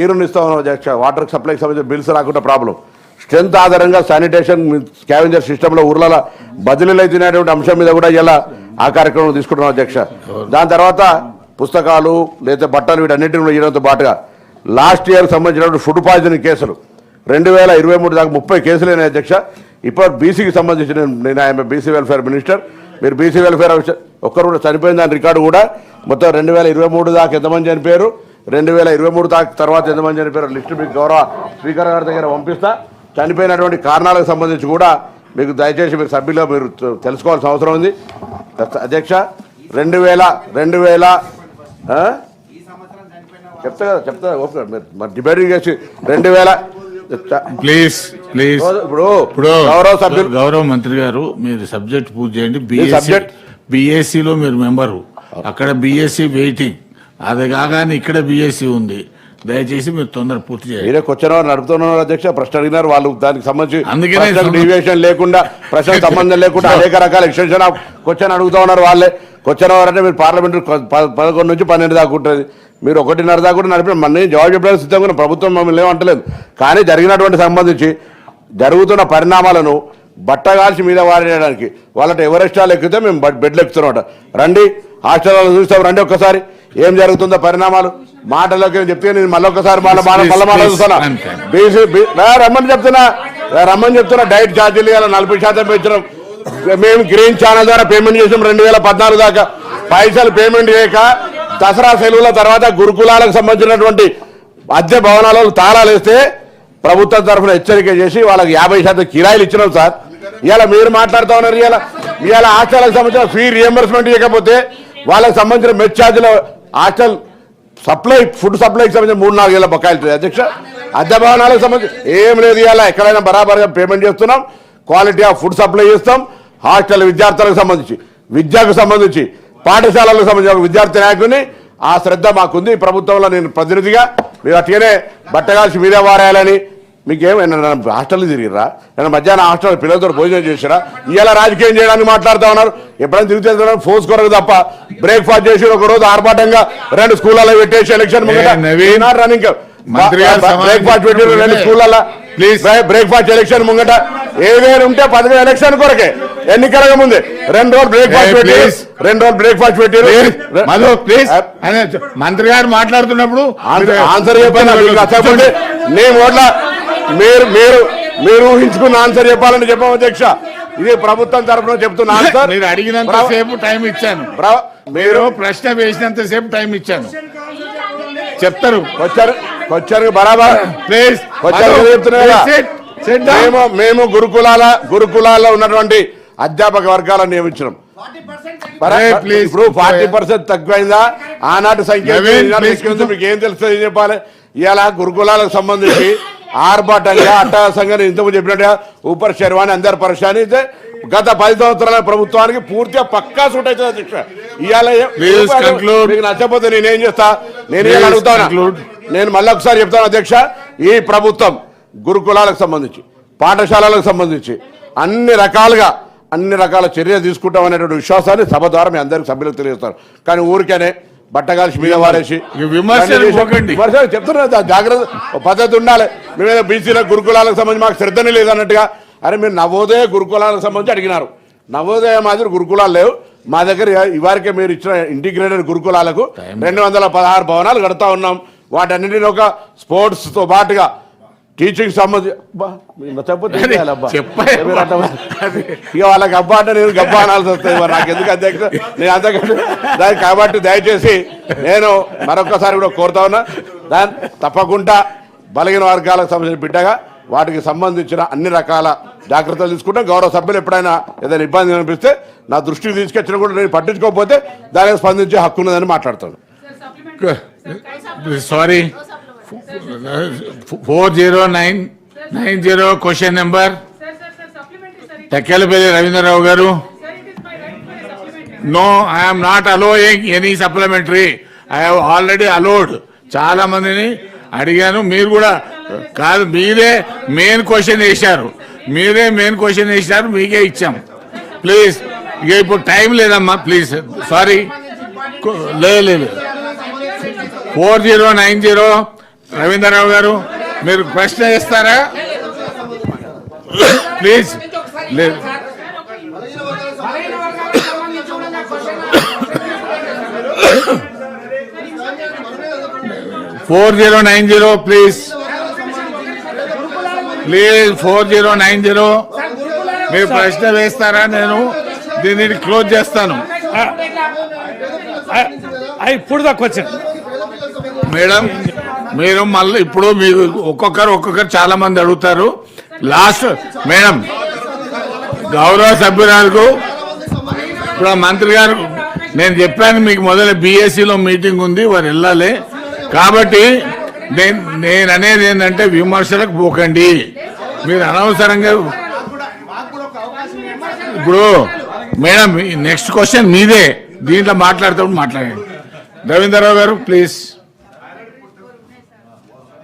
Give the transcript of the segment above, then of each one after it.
నీరుని ఇస్తా ఉన్నాం అధ్యక్ష. వాటర్ సప్లైకి సంబంధించిన బిల్స్ రాకుండా ప్రాబ్లం. స్ట్రెంత్ ఆధారంగా శానిటేషన్ స్కావెంజర్ సిస్టంలో ఊర్ల బదిలీలు అయితేనేటువంటి అంశం మీద కూడా ఇలా ఆ కార్యక్రమం తీసుకుంటున్నాం అధ్యక్ష. దాని తర్వాత పుస్తకాలు లేదా బట్టలు వీటన్నిటిని కూడా ఇవ్వడంతో పాటుగా లాస్ట్ ఇయర్ సంబంధించినటువంటి ఫుడ్ పాయిజనింగ్ కేసులు 2023 దాకా 30 కేసులైన అధ్యక్ష. ఇప్పుడు బీసీకి సంబంధించిన నేను ఆయన బీసీ వెల్ఫేర్ మినిస్టర్, మీరు బీసీ వెల్ఫేర్ ఒక్కరు కూడా చనిపోయిన దాని రికార్డు కూడా మొత్తం 2023 దాకా ఎంతమంది చనిపోయారు, 2023 దాకా తర్వాత ఎంతమంది చనిపోయారు లిస్టు మీకు గౌరవ స్పీకర్ గారి దగ్గర పంపిస్తా. చనిపోయినటువంటి కారణాలకు సంబంధించి కూడా మీకు దయచేసి మీరు సభ్యులు మీరు తెలుసుకోవాల్సిన అవసరం ఉంది అధ్యక్ష. 2000 చెప్తా ఓకే మరి డిబేటింగ్ చేసి 2000 ప్లీజ్ ఇప్పుడు గౌరవ మంత్రి గారు మీరు సబ్జెక్ట్ పూర్తి చేయండి. బిఎస్సిలో మీరు మెంబరు, అక్కడ బిఎస్సి వెయిటింగ్, అది కాగానే ఇక్కడ బిఎస్సి ఉంది. దయచేసి మీరు తొందర పూర్తి చేయండి. మీరే క్వశ్చన్ అవర్ నడుపుతున్నారు అధ్యక్ష. ప్రశ్న అడిగినారు వాళ్ళు, దానికి సంబంధించి డీవియేషన్ లేకుండా ప్రశ్న సంబంధం లేకుండా అనేక రకాల ఎక్స్టెన్షన్ ఆఫ్ క్వశ్చన్ అడుగుతా ఉన్నారు వాళ్ళే. క్వశ్చన్ అవర్ అంటే మీరు పార్లమెంటరీ 11 నుంచి 12 దాకా ఉంటుంది, మీరు 1:30 దాకా కూడా నడిపిన మన జవాబు చెప్పడానికి సిద్ధంగా ప్రభుత్వం మమ్మల్ని ఏమంటలేదు. కానీ జరిగినటువంటి సంబంధించి జరుగుతున్న పరిణామాలను బట్టగాల్చి మీద వారేయడానికి వాళ్ళంటే ఎవరెస్టాలు ఎక్కితే మేము బెడ్లు ఎక్కుతున్నాం. రండి హాస్టల్లో చూస్తాం, రండి ఒక్కసారి ఏం జరుగుతుందో పరిణామాలు. మాటలోకి చెప్తే నేను మళ్ళీ ఒక్కసారి మళ్ళీ చూస్తున్నా. రమ్మని చెప్తున్నా డైట్ ఛార్జీలు 40% పెంచడం. మేము గ్రీన్ ఛానల్ ద్వారా పేమెంట్ చేసాం 2014 దాకా. పైసలు పేమెంట్ చేయక దసరా సెలవుల తర్వాత గురుకులాలకు సంబంధించినటువంటి అద్దె భవనాలలో తాళాలు వేస్తే ప్రభుత్వం తరఫున హెచ్చరిక చేసి వాళ్ళకి 50% కిరాయిలు ఇచ్చినాం సార్. ఇవాళ మీరు మాట్లాడుతూ ఉన్నారు. ఇవాళ హాస్టల్కి సంబంధించిన ఫీ రియంబర్స్మెంట్ ఇవ్వకపోతే వాళ్ళకి సంబంధించిన మెస్ ఛార్జీల హాస్టల్ సప్లై ఫుడ్ సప్లైకి సంబంధించిన 3-4 ఏళ్ళ బకాయిలు అధ్యక్ష. అద్దె భవనాలకు సంబంధించి ఏం లేదు. ఇవాళ ఎక్కడైనా బరాబర్గా పేమెంట్ చేస్తున్నాం, క్వాలిటీ ఆఫ్ ఫుడ్ సప్లై చేస్తాం. హాస్టల్ విద్యార్థులకు సంబంధించి, విద్యకు సంబంధించి, పాఠశాలలకు సంబంధించి విద్యార్థి నాయకుని ఆ శ్రద్ధ మాకుంది. ప్రభుత్వంలో నేను ప్రతినిధిగా మీరు అట్లనే బట్టగాల్సి మీదే వారాయాలని మీకేమైనా హాస్టల్ తిరిగిరా? నేను మధ్యాహ్నం హాస్టల్ పిల్లలతో భోజనం చేసిరా? ఇలా రాజకీయం చేయడానికి మాట్లాడుతూ ఉన్నారు. ఎప్పుడైనా తిరిగితే ఫోర్స్ కొరకు తప్ప బ్రేక్ఫాస్ట్ చేసి ఒకరోజు ఆర్భాటంగా 2 స్కూళ్ళలో పెట్టేసి ఎలక్షన్ రన్నింగ్ బ్రేక్ఫాస్ట్ పెట్టి 2 స్కూళ్ళలో బ్రేక్ఫాస్ట్ ఎలక్షన్ ముంగట ఏదైనా ఉంటే 10 ఎలక్షన్ కొరకే ఎన్నికల ముందే 2 రోజులు బ్రేక్ఫాస్ట్ పెట్టారు. మంత్రి గారు మాట్లాడుతున్నప్పుడు ఆన్సర్ చెప్పండి. నేను ఓట్ల మీరు ఊహించుకున్న ఆన్సర్ చెప్పాలని చెప్పాము అధ్యక్ష. ఇది ప్రభుత్వం తరఫున చెప్తున్న ఆన్సర్. మీరు అడిగినంత సేపు టైం ఇచ్చాను, మీరు ప్రశ్న వేసినంత సేపు టైం ఇచ్చాను. చెప్తారు వచ్చారు బరాబర్ ప్లీజ్ మేము గురుకులాల్లో ఉన్నటువంటి అధ్యాపక వర్గాలను నియమించడం. ఇప్పుడు 40% తక్కువైందా? ఆనాటి సంఖ్య మీకు ఏం తెలుస్తుంది చెప్పాలి. ఇలా గురుకులాలకు సంబంధించి ఆర్భాటంగా అట్టహాసంగా ఇంతకు చెప్పినట్టుగా ఊపర్ శర్వాణి అందరు పరిశాని గత 10 సంవత్సరాల ప్రభుత్వానికి పూర్తిగా పక్కా సూట్ అవుతుంది అధ్యక్ష. ఇవాళ మీకు నచ్చకపోతే నేనేం చేస్తా, నేను అడుగుతాను. నేను మళ్ళీ ఒకసారి చెప్తాను అధ్యక్ష. ఈ ప్రభుత్వం గురుకులాలకు సంబంధించి, పాఠశాలలకు సంబంధించి అన్ని రకాల చర్యలు తీసుకుంటాం అనేటువంటి విశ్వాసాన్ని సభ ద్వారా మీ అందరికి సభ్యులకు తెలియజేస్తారు. కానీ ఊరికేనే బట్టగాల్సి మీద వారేసి చెప్తున్నా జాగ్రత్త పద్ధతి ఉండాలి. మేమేదో బీసీల గురుకులాలకు సంబంధించి మాకు శ్రద్ధనే లేదన్నట్టుగా. అరే మీరు నవోదయ గురుకులాలకు సంబంధించి అడిగినారు. నవోదయ మాదిరి గురుకులాలు లేవు మా దగ్గర. ఇవారికే మీరు ఇచ్చిన ఇంటిగ్రేటెడ్ గురుకులాలకు 216 భవనాలు కడతా ఉన్నాం. వాటన్నింటినీ ఒక స్పోర్ట్స్తో పాటుగా టీచింగ్ సంబంధించి ఇక వాళ్ళకి అబ్బా అంటే నేను గబ్బా అనాల్సి వస్తుంది. నాకు ఎందుకు అధ్యక్ష, నేను అంతకంటే దానికి కాబట్టి దయచేసి నేను మరొకసారి కూడా కోరుతా ఉన్నా. దాని తప్పకుండా బలహీన వర్గాలకు సంబంధించిన బిడ్డగా వాటికి సంబంధించిన అన్ని రకాల జాగ్రత్తలు తీసుకుంటాం. గౌరవ సభ్యులు ఎప్పుడైనా ఏదైనా ఇబ్బంది అనిపిస్తే నా దృష్టికి తీసుకొచ్చినా కూడా నేను పట్టించుకోకపోతే దానికి స్పందించే హక్కు ఉన్నదని మాట్లాడతాను. Sorry 4090 question number Tekkalapalli Ravindra Rao గారు. No, I'm not allowing any supplementary. I have already allowed. చాలా మందిని అడిగాను. మీరు కూడా కాదు, మీరే మెయిన్ క్వశ్చన్ వేశారు, మీకే ఇచ్చాం. ప్లీజ్ ఇక ఇప్పుడు టైం లేదమ్మా, ప్లీజ్. సారీ, లేదు 4090 రవీంద్రరావు గారు మీరు ప్రశ్న వేస్తారా ప్లీజ్ లేదు 4090 ప్లీజ్ 4090 మీరు ప్రశ్న వేస్తారా నేను దీనిని క్లోజ్ చేస్తాను ఇప్పుడు దాకా వచ్చాను మేడం మీరు మళ్ళీ ఇప్పుడు మీరు ఒక్కొక్కరు చాలా మంది అడుగుతారు లాస్ట్ మేడం గౌరవ సభ్యురాలకు ఇప్పుడు మంత్రి గారు నేను చెప్పాను మీకు మొదలు బీఎస్సీలో మీటింగ్ ఉంది వారు వెళ్ళాలి కాబట్టి నేను అనేది ఏంటంటే విమర్శలకు పోకండి మీరు అనవసరంగా ఇప్పుడు మేడం నెక్స్ట్ క్వశ్చన్ మీదే దీంట్లో మాట్లాడుతూ మాట్లాడండి రవీంద్రరావు గారు ప్లీజ్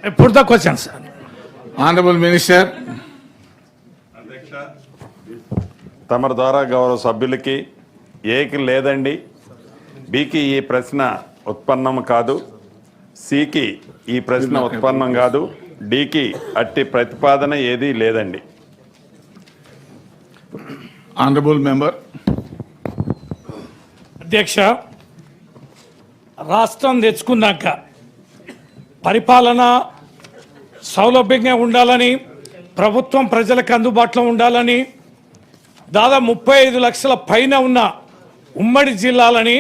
ఇప్పుడు దాకా వచ్చాను సార్ ఆనరబుల్ మినిస్టర్ తమ ద్వారా గౌరవ సభ్యులకి ఏకి లేదండి బికి ఈ ప్రశ్న ఉత్పన్నం కాదు సికి ఈ ప్రశ్న ఉత్పన్నం కాదు డికి అట్టి ప్రతిపాదన ఏదీ లేదండి ఆనరబుల్ మెంబర్ అధ్యక్ష రాష్ట్రం తెచ్చుకున్నాక పరిపాలన సౌలభ్యంగా ఉండాలని ప్రభుత్వం ప్రజలకు అందుబాటులో ఉండాలని దాదాపు 35 లక్షల పైన ఉన్న ఉమ్మడి జిల్లాలని